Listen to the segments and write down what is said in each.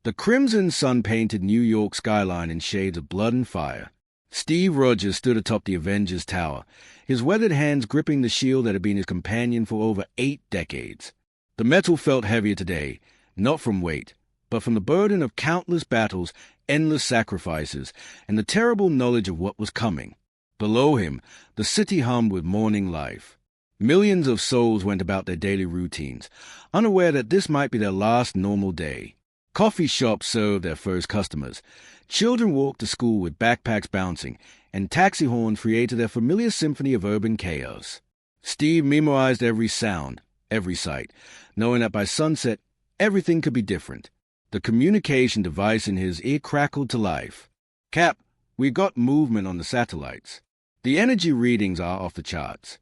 The crimson sun painted New York skyline in shades of blood and fire. Steve Rogers stood atop the Avengers Tower, his weathered hands gripping the shield that had been his companion for over 8 decades. The metal felt heavier today, not from weight, but from the burden of countless battles, endless sacrifices, and the terrible knowledge of what was coming. Below him, the city hummed with morning life. Millions of souls went about their daily routines, unaware that this might be their last normal day. Coffee shops served their first customers. Children walked to school with backpacks bouncing, and taxi horns created their familiar symphony of urban chaos. Steve memorized every sound, every sight, knowing that by sunset, everything could be different. The communication device in his ear crackled to life. "Cap, we got movement on the satellites. The energy readings are off the charts."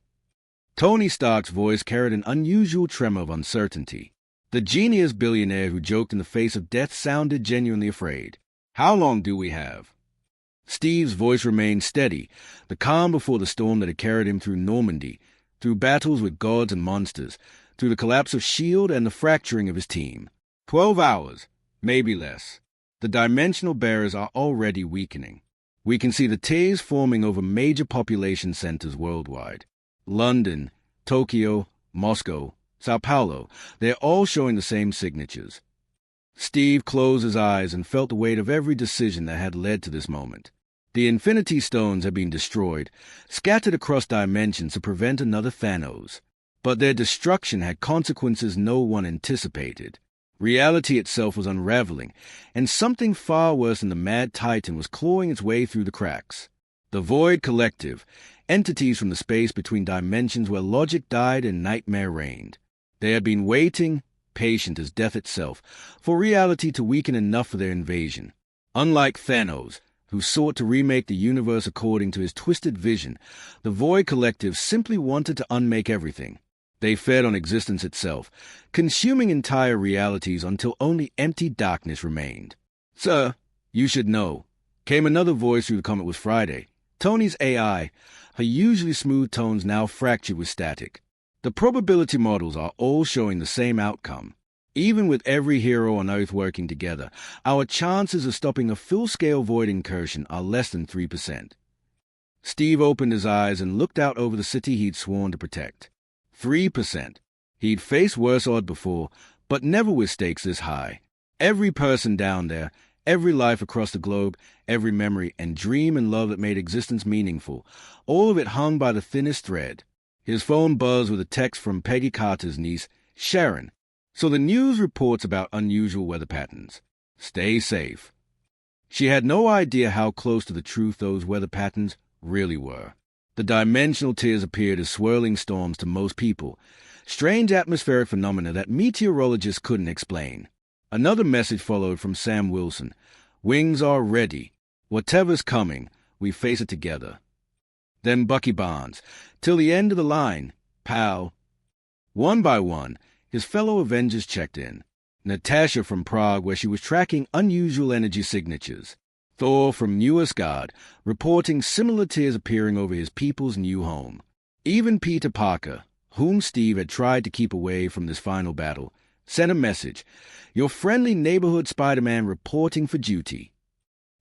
Tony Stark's voice carried an unusual tremor of uncertainty. The genius billionaire who joked in the face of death sounded genuinely afraid. "How long do we have?" Steve's voice remained steady, the calm before the storm that had carried him through Normandy, through battles with gods and monsters, through the collapse of S.H.I.E.L.D. and the fracturing of his team. 12 hours, maybe less. The dimensional barriers are already weakening. We can see the tears forming over major population centers worldwide. London, Tokyo, Moscow, Sao Paulo, they're all showing the same signatures. Steve closed his eyes and felt the weight of every decision that had led to this moment. The Infinity Stones had been destroyed, scattered across dimensions to prevent another Thanos. But their destruction had consequences no one anticipated. Reality itself was unraveling, and something far worse than the Mad Titan was clawing its way through the cracks. The Void Collective, entities from the space between dimensions where logic died and nightmare reigned. They had been waiting, patient as death itself, for reality to weaken enough for their invasion. Unlike Thanos, who sought to remake the universe according to his twisted vision, the Void Collective simply wanted to unmake everything. They fed on existence itself, consuming entire realities until only empty darkness remained. "Sir, you should know." Came another voice through the comm. It was Friday. Tony's AI, her usually smooth tones now fractured with static. "The probability models are all showing the same outcome. Even with every hero on Earth working together, our chances of stopping a full-scale void incursion are less than 3%. Steve opened his eyes and looked out over the city he'd sworn to protect. 3%. He'd faced worse odds before, but never with stakes this high. Every person down there, every life across the globe, every memory and dream and love that made existence meaningful, all of it hung by the thinnest thread. His phone buzzed with a text from Peggy Carter's niece, Sharon. "So the news reports about unusual weather patterns. Stay safe." She had no idea how close to the truth those weather patterns really were. The dimensional tears appeared as swirling storms to most people, strange atmospheric phenomena that meteorologists couldn't explain. Another message followed from Sam Wilson. "Wings are ready. Whatever's coming, we face it together." Then Bucky Barnes. "Till the end of the line, pal." One by one, his fellow Avengers checked in. Natasha from Prague, where she was tracking unusual energy signatures. Thor from New Asgard, reporting similar tears appearing over his people's new home. Even Peter Parker, whom Steve had tried to keep away from this final battle, sent a message. "Your friendly neighborhood Spider-Man reporting for duty."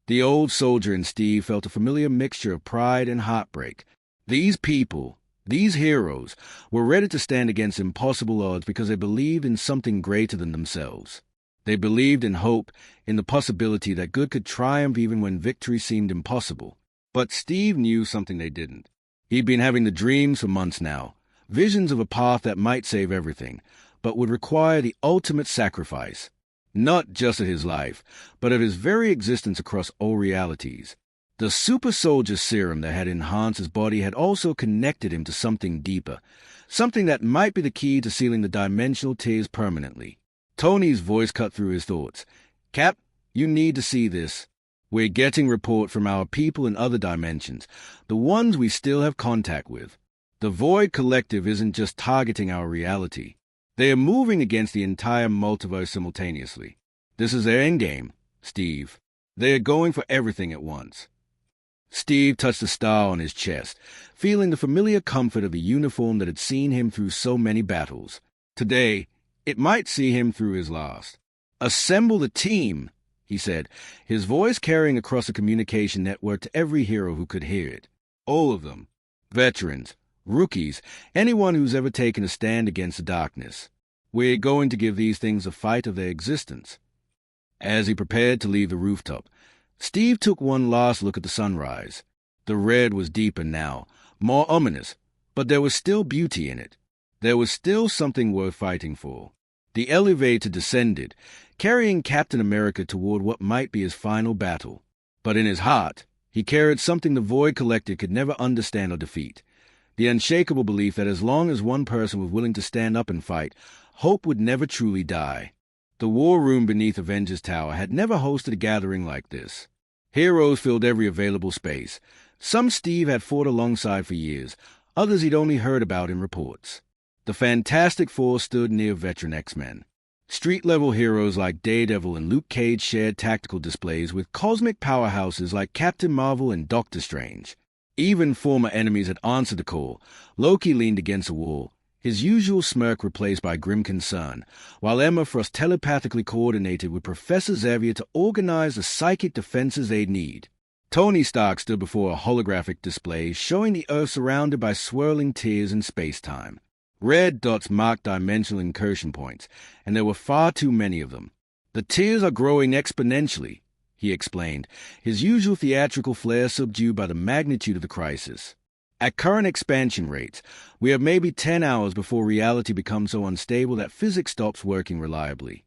The old soldier in Steve felt a familiar mixture of pride and heartbreak. These people, these heroes, were ready to stand against impossible odds because they believed in something greater than themselves. They believed in hope, in the possibility that good could triumph even when victory seemed impossible. But Steve knew something they didn't. He'd been having the dreams for months now, visions of a path that might save everything, but would require the ultimate sacrifice. Not just of his life, but of his very existence across all realities. The super soldier serum that had enhanced his body had also connected him to something deeper, something that might be the key to sealing the dimensional tears permanently. Tony's voice cut through his thoughts. "Cap, you need to see this. We're getting report from our people in other dimensions, the ones we still have contact with. The Void Collective isn't just targeting our reality. They are moving against the entire multiverse simultaneously. This is their endgame, Steve. They are going for everything at once." Steve touched the star on his chest, feeling the familiar comfort of the uniform that had seen him through so many battles. Today, it might see him through his last. Assemble the team, he said, his voice carrying across a communication network to every hero who could hear it. All of them. Veterans, rookies, anyone who's ever taken a stand against the darkness. We're going to give these things a fight of their existence. As he prepared to leave the rooftop, Steve took one last look at the sunrise. The red was deeper now, more ominous, but there was still beauty in it. There was still something worth fighting for. The elevator descended, carrying Captain America toward what might be his final battle. But in his heart, he carried something the Void Collective could never understand or defeat. The unshakable belief that as long as one person was willing to stand up and fight, hope would never truly die. The war room beneath Avengers Tower had never hosted a gathering like this. Heroes filled every available space. Some Steve had fought alongside for years, others he'd only heard about in reports. The Fantastic Four stood near veteran X-Men. Street-level heroes like Daredevil and Luke Cage shared tactical displays with cosmic powerhouses like Captain Marvel and Doctor Strange. Even former enemies had answered the call. Loki leaned against a wall, his usual smirk replaced by grim concern, while Emma Frost telepathically coordinated with Professor Xavier to organize the psychic defenses they'd need. Tony Stark stood before a holographic display showing the Earth surrounded by swirling tears in space-time. Red dots marked dimensional incursion points, and there were far too many of them. The tears are growing exponentially, he explained, his usual theatrical flair subdued by the magnitude of the crisis. At current expansion rates, we have maybe 10 hours before reality becomes so unstable that physics stops working reliably.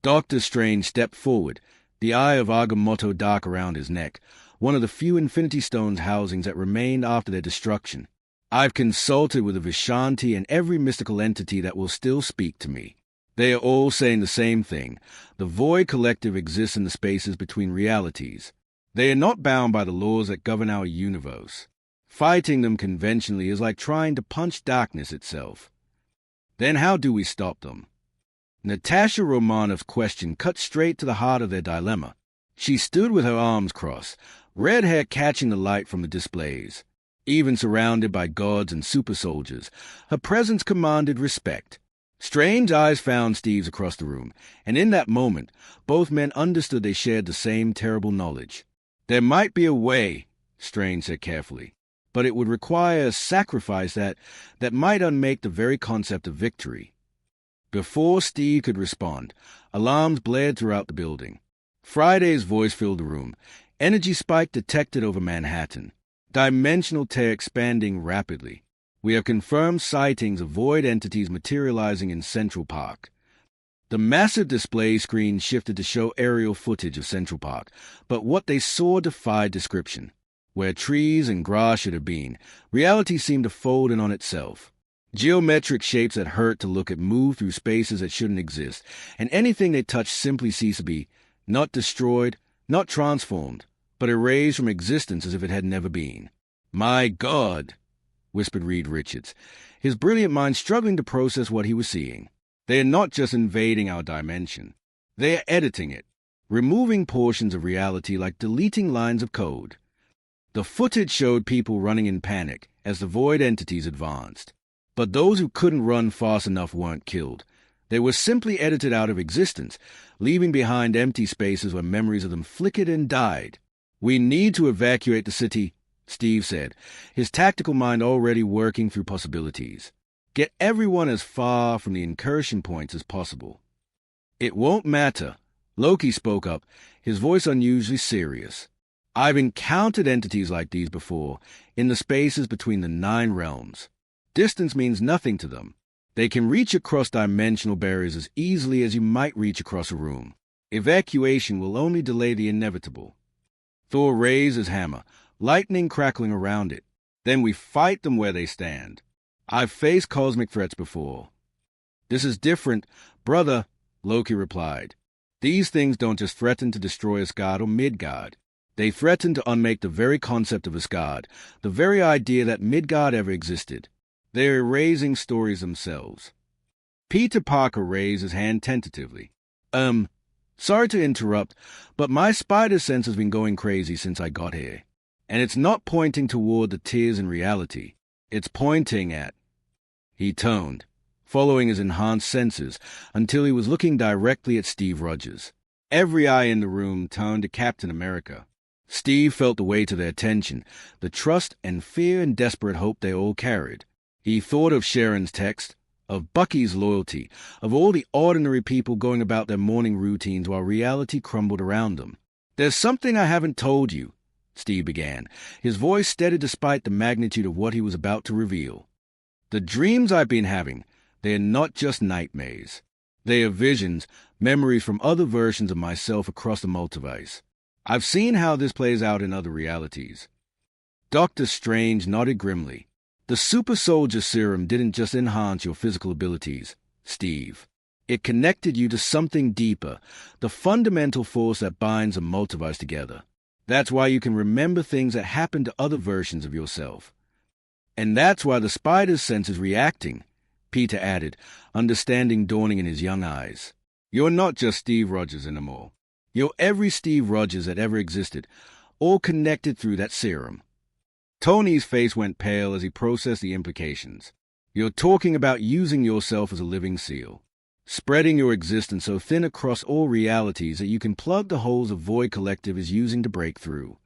Doctor Strange stepped forward, the eye of Agamotto dark around his neck, one of the few Infinity Stones housings that remained after their destruction. I've consulted with the Vishanti and every mystical entity that will still speak to me. They are all saying the same thing. The Void Collective exists in the spaces between realities. They are not bound by the laws that govern our universe. Fighting them conventionally is like trying to punch darkness itself. Then how do we stop them? Natasha Romanoff's question cut straight to the heart of their dilemma. She stood with her arms crossed, red hair catching the light from the displays. Even surrounded by gods and super soldiers, her presence commanded respect. Strange eyes found Steve's across the room, and in that moment, both men understood they shared the same terrible knowledge. There might be a way, Strange said carefully, but it would require a sacrifice that might unmake the very concept of victory. Before Steve could respond, alarms blared throughout the building. Friday's voice filled the room. Energy spike detected over Manhattan. Dimensional tear expanding rapidly. We have confirmed sightings of void entities materializing in Central Park. The massive display screen shifted to show aerial footage of Central Park, but what they saw defied description. Where trees and grass should have been, reality seemed to fold in on itself. Geometric shapes that hurt to look at moved through spaces that shouldn't exist, and anything they touched simply ceased to be, not destroyed, not transformed, but erased from existence as if it had never been. "My God," whispered Reed Richards, his brilliant mind struggling to process what he was seeing. They are not just invading our dimension. They are editing it, removing portions of reality like deleting lines of code. The footage showed people running in panic as the void entities advanced. But those who couldn't run fast enough weren't killed. They were simply edited out of existence, leaving behind empty spaces where memories of them flickered and died. "We need to evacuate the city," Steve said, his tactical mind already working through possibilities. "Get everyone as far from the incursion points as possible." "It won't matter," Loki spoke up, his voice unusually serious. "I've encountered entities like these before, in the spaces between the 9 realms. Distance means nothing to them. They can reach across dimensional barriers as easily as you might reach across a room. Evacuation will only delay the inevitable." Thor raised his hammer, lightning crackling around it. "Then we fight them where they stand. I've faced cosmic threats before." "This is different, brother," Loki replied. "These things don't just threaten to destroy Asgard or Midgard. They threaten to unmake the very concept of Asgard, the very idea that Midgard ever existed. They're erasing stories themselves." Peter Parker raised his hand tentatively. Sorry to interrupt, but my spider sense has been going crazy since I got here. And it's not pointing toward the tears in reality. It's pointing at..." He toned. following his enhanced senses until he was looking directly at Steve Rogers. Every eye in the room turned to Captain America. Steve felt the weight of their tension, the trust and fear and desperate hope they all carried. He thought of Sharon's text, of Bucky's loyalty, of all the ordinary people going about their morning routines while reality crumbled around them. "There's something I haven't told you," Steve began, his voice steady despite the magnitude of what he was about to reveal. "The dreams I've been having, they are not just nightmares. They are visions, memories from other versions of myself across the multiverse. I've seen how this plays out in other realities." Dr. Strange nodded grimly. "The super soldier serum didn't just enhance your physical abilities, Steve. It connected you to something deeper, the fundamental force that binds a multiverse together. That's why you can remember things that happened to other versions of yourself. And that's why the spider's sense is reacting," Peter added, understanding dawning in his young eyes. "You're not just Steve Rogers anymore. You're every Steve Rogers that ever existed, all connected through that serum." Tony's face went pale as he processed the implications. "You're talking about using yourself as a living seal, spreading your existence so thin across all realities that you can plug the holes the Void Collective is using to break through."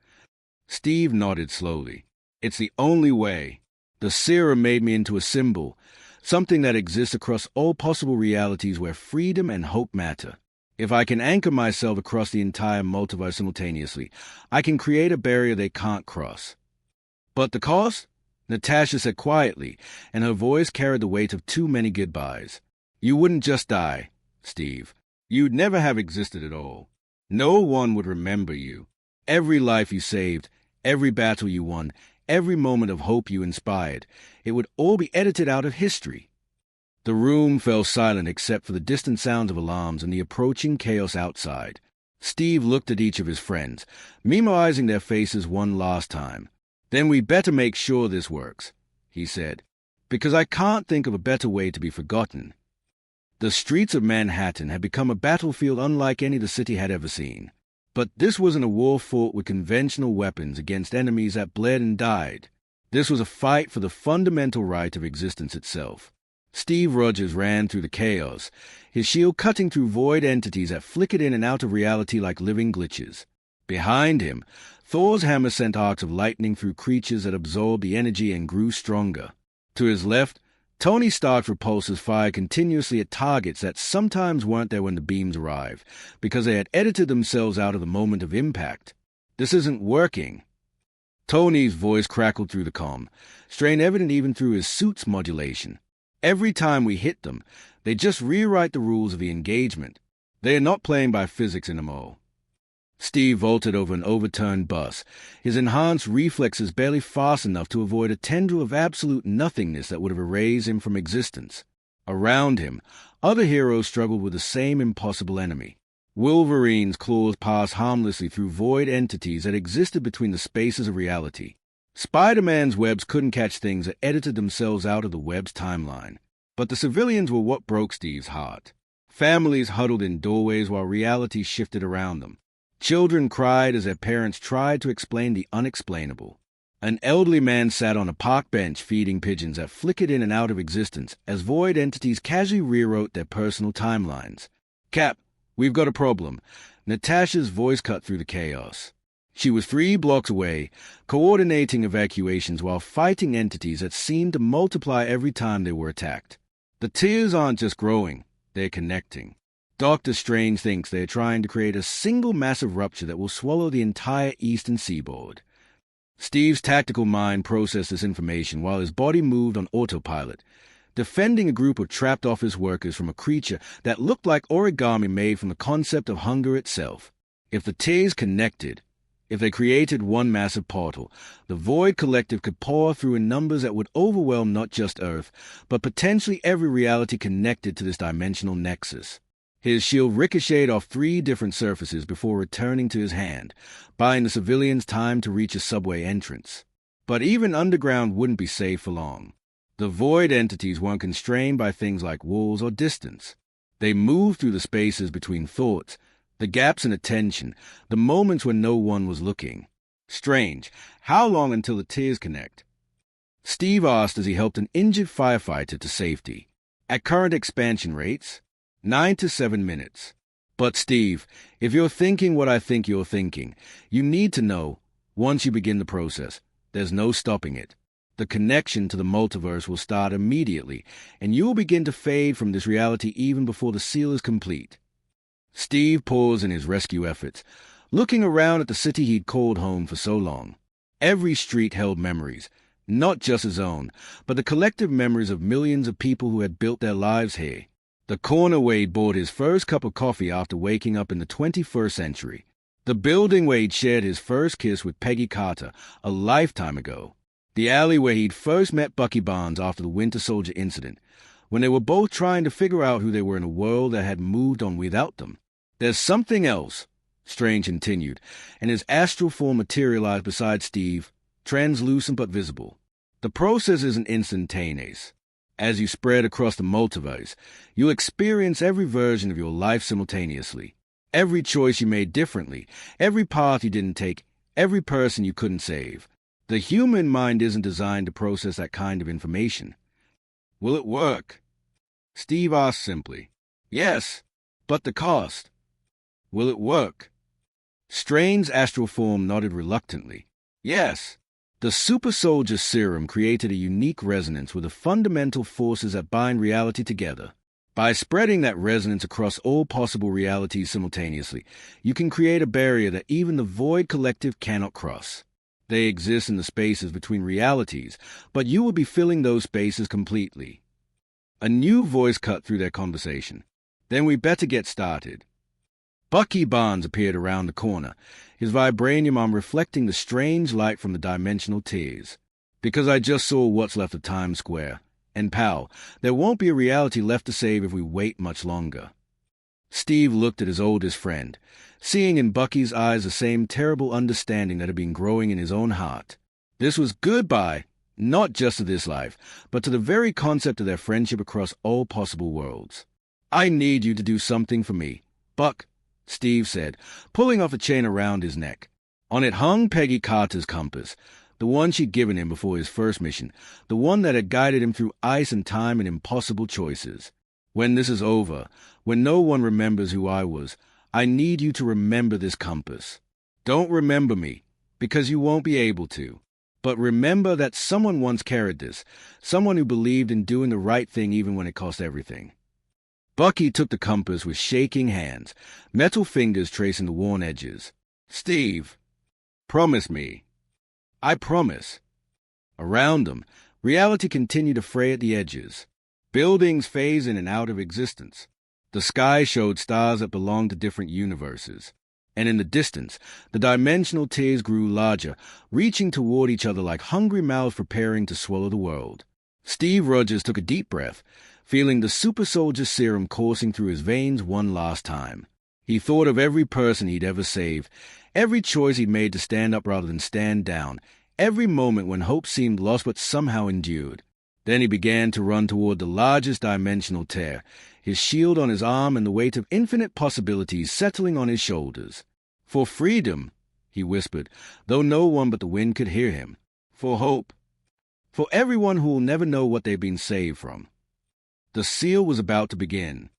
Steve nodded slowly. "It's the only way. The serum made me into a symbol, something that exists across all possible realities where freedom and hope matter. If I can anchor myself across the entire multiverse simultaneously, I can create a barrier they can't cross." "But the cost?" Natasha said quietly, and her voice carried the weight of too many goodbyes. "You wouldn't just die, Steve. You'd never have existed at all. No one would remember you. Every life you saved, every battle you won, every moment of hope you inspired, it would all be edited out of history." The room fell silent except for the distant sounds of alarms and the approaching chaos outside. Steve looked at each of his friends, memorizing their faces one last time. "Then we better make sure this works," he said, "because I can't think of a better way to be forgotten." The streets of Manhattan had become a battlefield unlike any the city had ever seen. But this wasn't a war fought with conventional weapons against enemies that bled and died. This was a fight for the fundamental right of existence itself. Steve Rogers ran through the chaos, his shield cutting through void entities that flickered in and out of reality like living glitches. Behind him, Thor's hammer sent arcs of lightning through creatures that absorbed the energy and grew stronger. To his left, Tony Stark's repulsors fired continuously at targets that sometimes weren't there when the beams arrived, because they had edited themselves out of the moment of impact. "This isn't working." Tony's voice crackled through the comm, strain evident even through his suit's modulation. "Every time we hit them, they just rewrite the rules of the engagement. They are not playing by physics anymore." Steve vaulted over an overturned bus, his enhanced reflexes barely fast enough to avoid a tendril of absolute nothingness that would have erased him from existence. Around him, other heroes struggled with the same impossible enemy. Wolverine's claws passed harmlessly through void entities that existed between the spaces of reality. Spider-Man's webs couldn't catch things that edited themselves out of the web's timeline. But the civilians were what broke Steve's heart. Families huddled in doorways while reality shifted around them. Children cried as their parents tried to explain the unexplainable. An elderly man sat on a park bench feeding pigeons that flickered in and out of existence as void entities casually rewrote their personal timelines. "Cap, we've got a problem." Natasha's voice cut through the chaos. She was 3 blocks away, coordinating evacuations while fighting entities that seemed to multiply every time they were attacked. The tears aren't just growing, they're connecting. Dr. Strange thinks they're trying to create a single massive rupture that will swallow the entire eastern seaboard. Steve's tactical mind processed this information while his body moved on autopilot, defending a group of trapped office workers from a creature that looked like origami made from the concept of hunger itself. If the tears connected, if they created one massive portal, the Void Collective could pour through in numbers that would overwhelm not just Earth, but potentially every reality connected to this dimensional nexus. His shield ricocheted off 3 different surfaces before returning to his hand, buying the civilians time to reach a subway entrance. But even underground wouldn't be safe for long. The void entities weren't constrained by things like walls or distance. They moved through the spaces between thoughts, the gaps in attention, the moments when no one was looking. "Strange, how long until the tears connect?" Steve asked as he helped an injured firefighter to safety. At current expansion rates, 9 to 7 minutes. But Steve, if you're thinking what I think you're thinking, you need to know, once you begin the process, there's no stopping it. The connection to the multiverse will start immediately, and you will begin to fade from this reality even before the seal is complete. Steve paused in his rescue efforts, looking around at the city he'd called home for so long. Every street held memories, not just his own, but the collective memories of millions of people who had built their lives here. The corner where he'd bought his first cup of coffee after waking up in the 21st century. The building where he'd shared his first kiss with Peggy Carter a lifetime ago. The alley where he'd first met Bucky Barnes after the Winter Soldier incident, when they were both trying to figure out who they were in a world that had moved on without them. There's something else, Strange continued, and his astral form materialized beside Steve, translucent but visible. The process isn't instantaneous. As you spread across the multiverse, you'll experience every version of your life simultaneously. Every choice you made differently, every path you didn't take, every person you couldn't save. The human mind isn't designed to process that kind of information. Will it work? Steve asked simply. Yes, but the cost. Will it work? Strange's astral form nodded reluctantly. Yes. The super soldier serum created a unique resonance with the fundamental forces that bind reality together. By spreading that resonance across all possible realities simultaneously, you can create a barrier that even the Void Collective cannot cross. They exist in the spaces between realities, but you will be filling those spaces completely. A new voice cut through their conversation. Then we better get started. Bucky Barnes appeared around the corner, his vibranium arm reflecting the strange light from the dimensional tears. Because I just saw what's left of Times Square. And pal, there won't be a reality left to save if we wait much longer. Steve looked at his oldest friend, seeing in Bucky's eyes the same terrible understanding that had been growing in his own heart. This was goodbye, not just to this life, but to the very concept of their friendship across all possible worlds. I need you to do something for me, Buck, Steve said, pulling off a chain around his neck. On it hung Peggy Carter's compass, the one she'd given him before his first mission, the one that had guided him through ice and time and impossible choices. When this is over, when no one remembers who I was, I need you to remember this compass. Don't remember me, because you won't be able to. But remember that someone once carried this, someone who believed in doing the right thing even when it cost everything. Bucky took the compass with shaking hands, metal fingers tracing the worn edges. Steve, promise me. I promise. Around them, reality continued to fray at the edges. Buildings phased in and out of existence. The sky showed stars that belonged to different universes. And in the distance, the dimensional tiers grew larger, reaching toward each other like hungry mouths preparing to swallow the world. Steve Rogers took a deep breath, feeling the super soldier serum coursing through his veins one last time. He thought of every person he'd ever saved, every choice he'd made to stand up rather than stand down, every moment when hope seemed lost but somehow endured. Then he began to run toward the largest dimensional tear, his shield on his arm and the weight of infinite possibilities settling on his shoulders. For freedom, he whispered, though no one but the wind could hear him. For hope. For everyone who will never know what they've been saved from. The seal was about to begin.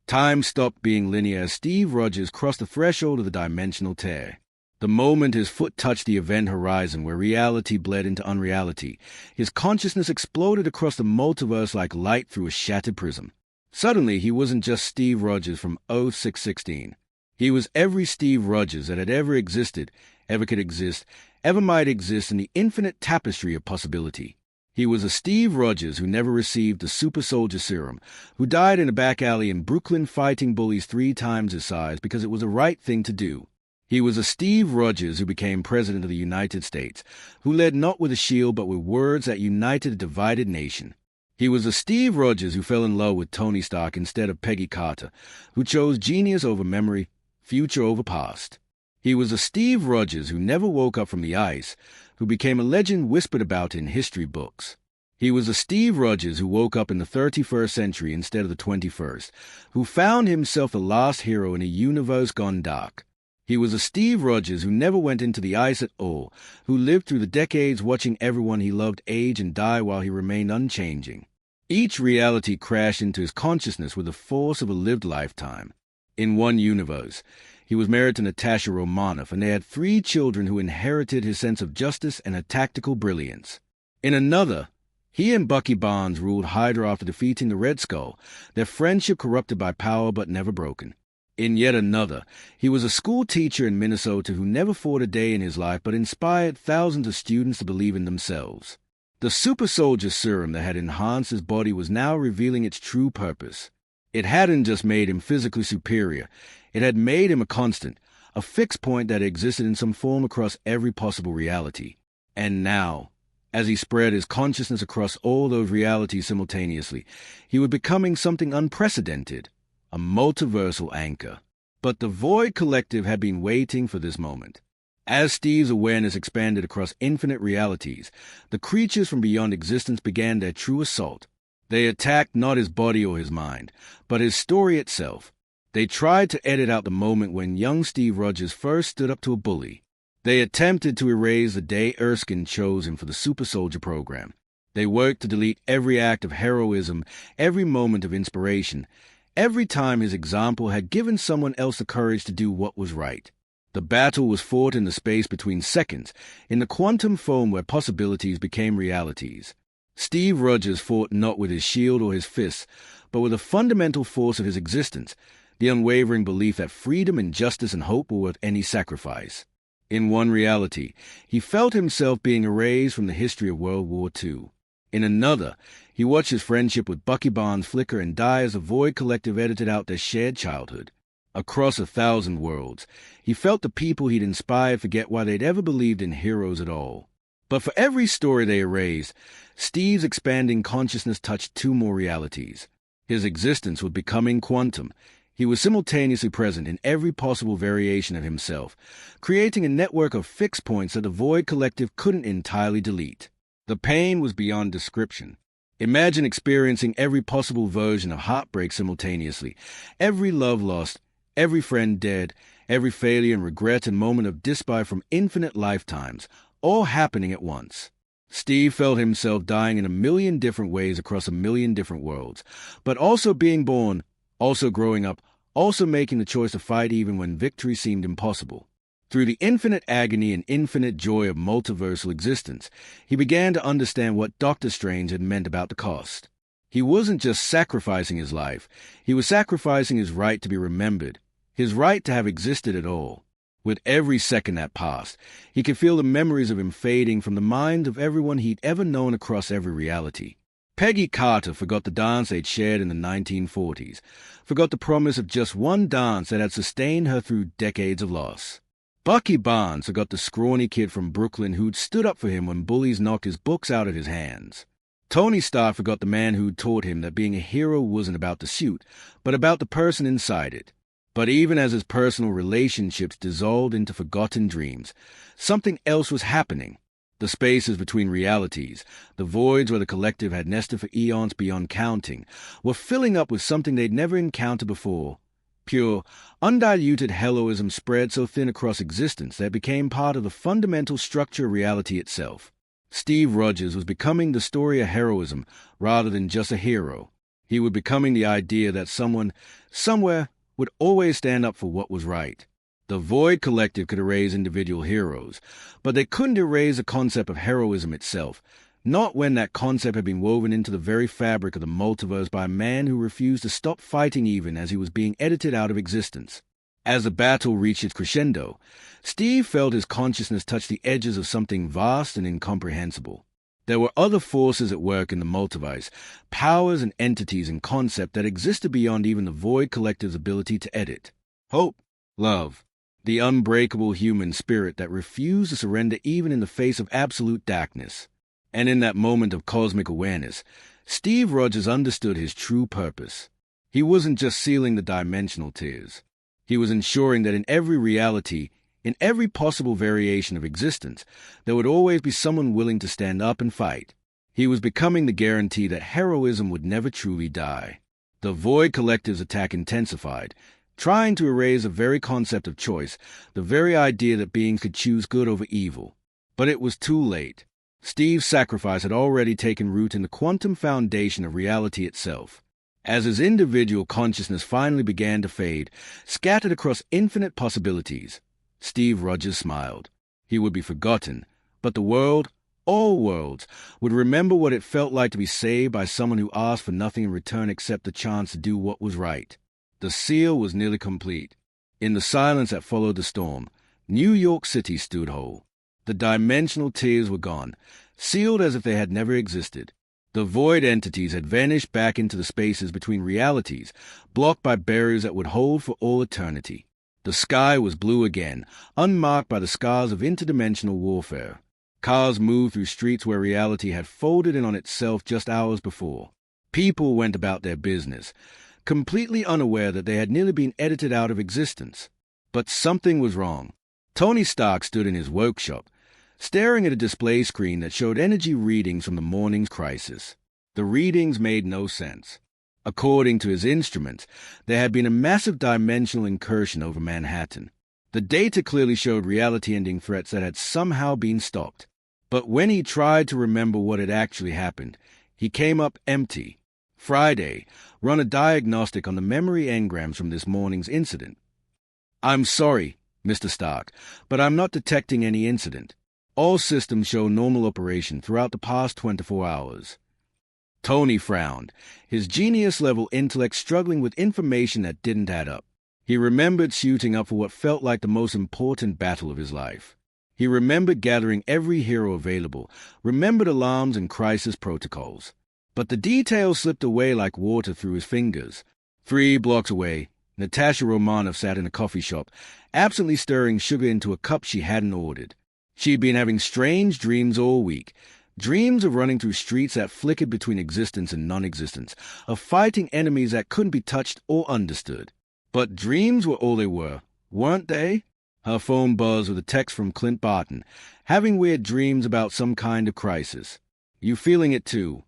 Time stopped being linear as Steve Rogers crossed the threshold of the dimensional tear. The moment his foot touched the event horizon where reality bled into unreality, his consciousness exploded across the multiverse like light through a shattered prism. Suddenly, he wasn't just Steve Rogers from 0616. He was every Steve Rogers that had ever existed, ever could exist, ever might exist in the infinite tapestry of possibility. He was a Steve Rogers who never received the super soldier serum, who died in a back alley in Brooklyn fighting bullies 3 times his size because it was the right thing to do. He was a Steve Rogers who became President of the United States, who led not with a shield but with words that united a divided nation. He was a Steve Rogers who fell in love with Tony Stark instead of Peggy Carter, who chose genius over memory, future over past. He was a Steve Rogers who never woke up from the ice, who became a legend whispered about in history books. He was a Steve Rogers who woke up in the 31st century instead of the 21st, who found himself the last hero in a universe gone dark. He was a Steve Rogers who never went into the ice at all, who lived through the decades watching everyone he loved age and die while he remained unchanging. Each reality crashed into his consciousness with the force of a lived lifetime. In one universe, he was married to Natasha Romanoff, and they had 3 children who inherited his sense of justice and her tactical brilliance. In another, he and Bucky Barnes ruled Hydra after defeating the Red Skull, their friendship corrupted by power but never broken. In yet another, he was a school teacher in Minnesota who never fought a day in his life but inspired thousands of students to believe in themselves. The super soldier serum that had enhanced his body was now revealing its true purpose. It hadn't just made him physically superior, it had made him a constant, a fixed point that existed in some form across every possible reality. And now, as he spread his consciousness across all those realities simultaneously, he was becoming something unprecedented, a multiversal anchor. But the Void Collective had been waiting for this moment. As Steve's awareness expanded across infinite realities, the creatures from beyond existence began their true assault. They attacked not his body or his mind, but his story itself. They tried to edit out the moment when young Steve Rogers first stood up to a bully. They attempted to erase the day Erskine chose him for the Super Soldier program. They worked to delete every act of heroism, every moment of inspiration, every time his example had given someone else the courage to do what was right. The battle was fought in the space between seconds, in the quantum foam where possibilities became realities. Steve Rogers fought not with his shield or his fists, but with the fundamental force of his existence, the unwavering belief that freedom and justice and hope were worth any sacrifice. In one reality, he felt himself being erased from the history of World War II. In another, he watched his friendship with Bucky Barnes flicker and die as the Void Collective edited out their shared childhood. Across 1,000 worlds, he felt the people he'd inspired forget why they'd ever believed in heroes at all. But for every story they erased, Steve's expanding consciousness touched 2 more realities. His existence was becoming quantum. He was simultaneously present in every possible variation of himself, creating a network of fixed points that the Void Collective couldn't entirely delete. The pain was beyond description. Imagine experiencing every possible version of heartbreak simultaneously, every love lost, every friend dead, every failure and regret and moment of despair from infinite lifetimes, all happening at once. Steve felt himself dying in 1,000,000 different ways across 1,000,000 different worlds, but also being born, also growing up, also making the choice to fight even when victory seemed impossible. Through the infinite agony and infinite joy of multiversal existence, he began to understand what Doctor Strange had meant about the cost. He wasn't just sacrificing his life, he was sacrificing his right to be remembered, his right to have existed at all. With every second that passed, he could feel the memories of him fading from the mind of everyone he'd ever known across every reality. Peggy Carter forgot the dance they'd shared in the 1940s, forgot the promise of just one dance that had sustained her through decades of loss. Bucky Barnes forgot the scrawny kid from Brooklyn who'd stood up for him when bullies knocked his books out of his hands. Tony Stark forgot the man who'd taught him that being a hero wasn't about the suit, but about the person inside it. But even as his personal relationships dissolved into forgotten dreams, something else was happening. The spaces between realities, the voids where the collective had nested for eons beyond counting, were filling up with something they'd never encountered before. Pure, undiluted heroism spread so thin across existence that it became part of the fundamental structure of reality itself. Steve Rogers was becoming the story of heroism rather than just a hero. He was becoming the idea that someone, somewhere, would always stand up for what was right. The Void Collective could erase individual heroes, but they couldn't erase the concept of heroism itself, not when that concept had been woven into the very fabric of the multiverse by a man who refused to stop fighting even as he was being edited out of existence. As the battle reached its crescendo, Steve felt his consciousness touch the edges of something vast and incomprehensible. There were other forces at work in the multiverse, powers and entities and concepts that existed beyond even the Void Collective's ability to edit. Hope, love, the unbreakable human spirit that refused to surrender even in the face of absolute darkness. And in that moment of cosmic awareness, Steve Rogers understood his true purpose. He wasn't just sealing the dimensional tiers. He was ensuring that in every reality, in every possible variation of existence, there would always be someone willing to stand up and fight. He was becoming the guarantee that heroism would never truly die. The Void Collective's attack intensified, trying to erase the very concept of choice, the very idea that beings could choose good over evil. But it was too late. Steve's sacrifice had already taken root in the quantum foundation of reality itself. As his individual consciousness finally began to fade, scattered across infinite possibilities, Steve Rogers smiled. He would be forgotten, but the world, all worlds, would remember what it felt like to be saved by someone who asked for nothing in return except the chance to do what was right. The seal was nearly complete. In the silence that followed the storm, New York City stood whole. The dimensional tiers were gone, sealed as if they had never existed. The void entities had vanished back into the spaces between realities, blocked by barriers that would hold for all eternity. The sky was blue again, unmarked by the scars of interdimensional warfare. Cars moved through streets where reality had folded in on itself just hours before. People went about their business, completely unaware that they had nearly been edited out of existence. But something was wrong. Tony Stark stood in his workshop, staring at a display screen that showed energy readings from the morning's crisis. The readings made no sense. According to his instruments, there had been a massive dimensional incursion over Manhattan. The data clearly showed reality-ending threats that had somehow been stopped. But when he tried to remember what had actually happened, he came up empty. Friday, run a diagnostic on the memory engrams from this morning's incident. I'm sorry, Mr. Stark, but I'm not detecting any incident. All systems show normal operation throughout the past 24 hours. Tony frowned, his genius-level intellect struggling with information that didn't add up. He remembered suiting up for what felt like the most important battle of his life. He remembered gathering every hero available, remembered alarms and crisis protocols. But the details slipped away like water through his fingers. 3 blocks away, Natasha Romanoff sat in a coffee shop, absently stirring sugar into a cup she hadn't ordered. She'd been having strange dreams all week, dreams of running through streets that flickered between existence and non-existence, of fighting enemies that couldn't be touched or understood. But dreams were all they were, weren't they? Her phone buzzed with a text from Clint Barton, having weird dreams about some kind of crisis. You feeling it too?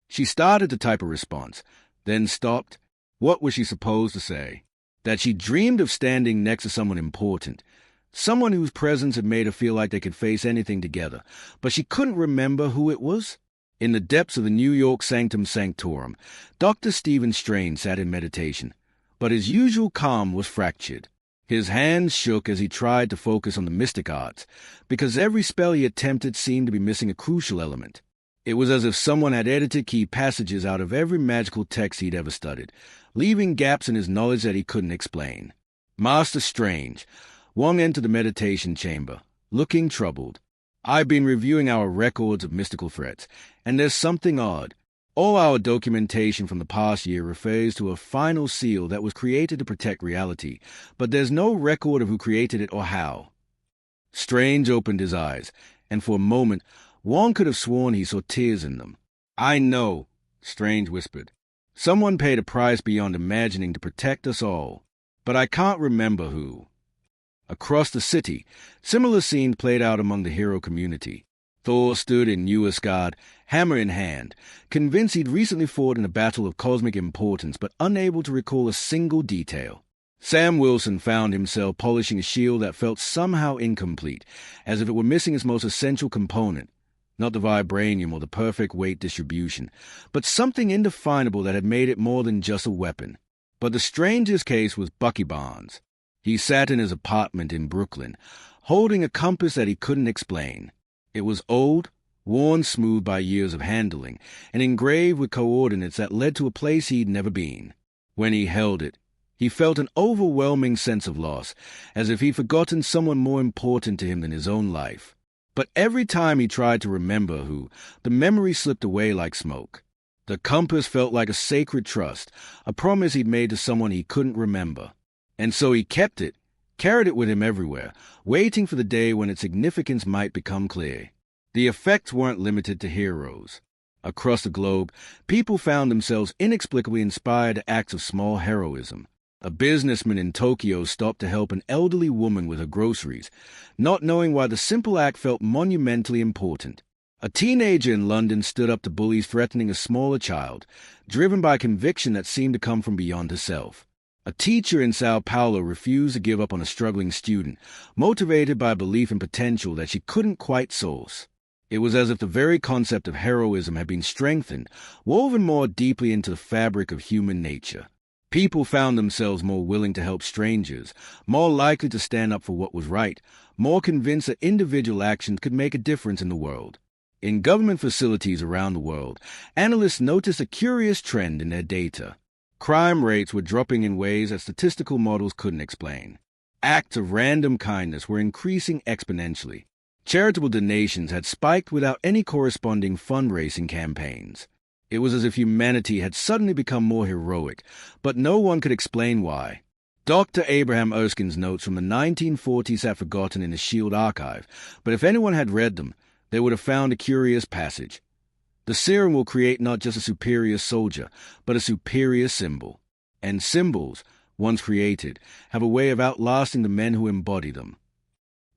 She started to type a response, then stopped. What was she supposed to say? That she dreamed of standing next to someone important, someone whose presence had made her feel like they could face anything together, but she couldn't remember who it was? In the depths of the New York Sanctum Sanctorum, Dr. Stephen Strange sat in meditation, but his usual calm was fractured. His hands shook as he tried to focus on the mystic arts, because every spell he attempted seemed to be missing a crucial element. It was as if someone had edited key passages out of every magical text he'd ever studied, leaving gaps in his knowledge that he couldn't explain. Master Strange, Wong entered the meditation chamber, looking troubled. I've been reviewing our records of mystical threats, and there's something odd. All our documentation from the past year refers to a final seal that was created to protect reality, but there's no record of who created it or how. Strange opened his eyes, and for a moment, Wong could have sworn he saw tears in them. I know, Strange whispered. Someone paid a price beyond imagining to protect us all, but I can't remember who. Across the city, similar scenes played out among the hero community. Thor stood in New Asgard, hammer in hand, convinced he'd recently fought in a battle of cosmic importance, but unable to recall a single detail. Sam Wilson found himself polishing a shield that felt somehow incomplete, as if it were missing its most essential component. Not the vibranium or the perfect weight distribution, but something indefinable that had made it more than just a weapon. But the strangest case was Bucky Barnes. He sat in his apartment in Brooklyn, holding a compass that he couldn't explain. It was old, worn smooth by years of handling, and engraved with coordinates that led to a place he'd never been. When he held it, he felt an overwhelming sense of loss, as if he'd forgotten someone more important to him than his own life. But every time he tried to remember who, the memory slipped away like smoke. The compass felt like a sacred trust, a promise he'd made to someone he couldn't remember. And so he kept it, carried it with him everywhere, waiting for the day when its significance might become clear. The effects weren't limited to heroes. Across the globe, people found themselves inexplicably inspired to acts of small heroism. A businessman in Tokyo stopped to help an elderly woman with her groceries, not knowing why the simple act felt monumentally important. A teenager in London stood up to bullies threatening a smaller child, driven by a conviction that seemed to come from beyond herself. A teacher in Sao Paulo refused to give up on a struggling student, motivated by a belief in potential that she couldn't quite source. It was as if the very concept of heroism had been strengthened, woven more deeply into the fabric of human nature. People found themselves more willing to help strangers, more likely to stand up for what was right, more convinced that individual actions could make a difference in the world. In government facilities around the world, analysts noticed a curious trend in their data. Crime rates were dropping in ways that statistical models couldn't explain. Acts of random kindness were increasing exponentially. Charitable donations had spiked without any corresponding fundraising campaigns. It was as if humanity had suddenly become more heroic, but no one could explain why. Dr. Abraham Erskine's notes from the 1940s sat forgotten in the Shield archive, but if anyone had read them, they would have found a curious passage. The serum will create not just a superior soldier, but a superior symbol. And symbols, once created, have a way of outlasting the men who embody them.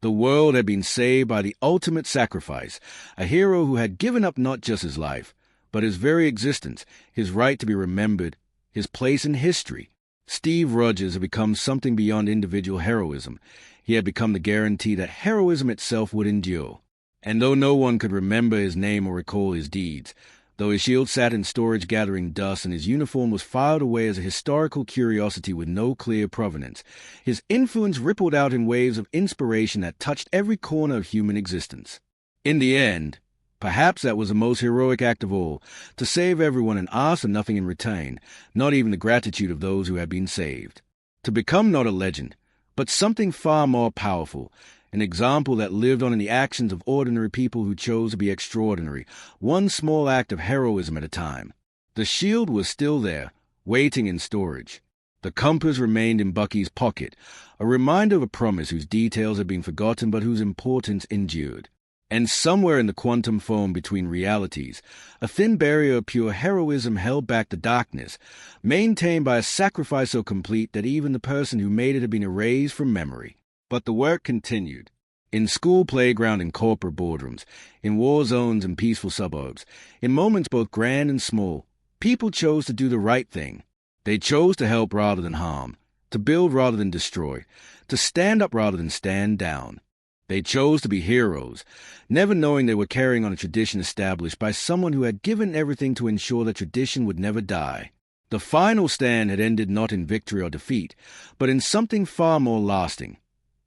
The world had been saved by the ultimate sacrifice, a hero who had given up not just his life, but his very existence, his right to be remembered, his place in history. Steve Rogers had become something beyond individual heroism. He had become the guarantee that heroism itself would endure. And though no one could remember his name or recall his deeds, though his shield sat in storage gathering dust and his uniform was filed away as a historical curiosity with no clear provenance, his influence rippled out in waves of inspiration that touched every corner of human existence. In the end, perhaps that was the most heroic act of all, to save everyone and ask for nothing in return, not even the gratitude of those who had been saved. To become not a legend, but something far more powerful, an example that lived on in the actions of ordinary people who chose to be extraordinary, one small act of heroism at a time. The shield was still there, waiting in storage. The compass remained in Bucky's pocket, a reminder of a promise whose details had been forgotten but whose importance endured. And somewhere in the quantum foam between realities, a thin barrier of pure heroism held back the darkness, maintained by a sacrifice so complete that even the person who made it had been erased from memory. But the work continued. In school playground and corporate boardrooms, in war zones and peaceful suburbs, in moments both grand and small, people chose to do the right thing. They chose to help rather than harm, to build rather than destroy, to stand up rather than stand down. They chose to be heroes, never knowing they were carrying on a tradition established by someone who had given everything to ensure that tradition would never die. The final stand had ended not in victory or defeat, but in something far more lasting.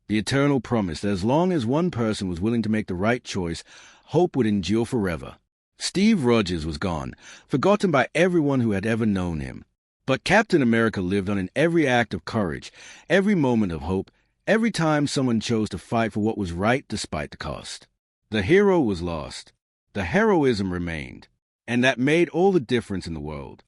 The eternal promise that as long as one person was willing to make the right choice, hope would endure forever. Steve Rogers was gone, forgotten by everyone who had ever known him. But Captain America lived on in every act of courage, every moment of hope, every time someone chose to fight for what was right despite the cost. The hero was lost. The heroism remained. And that made all the difference in the world.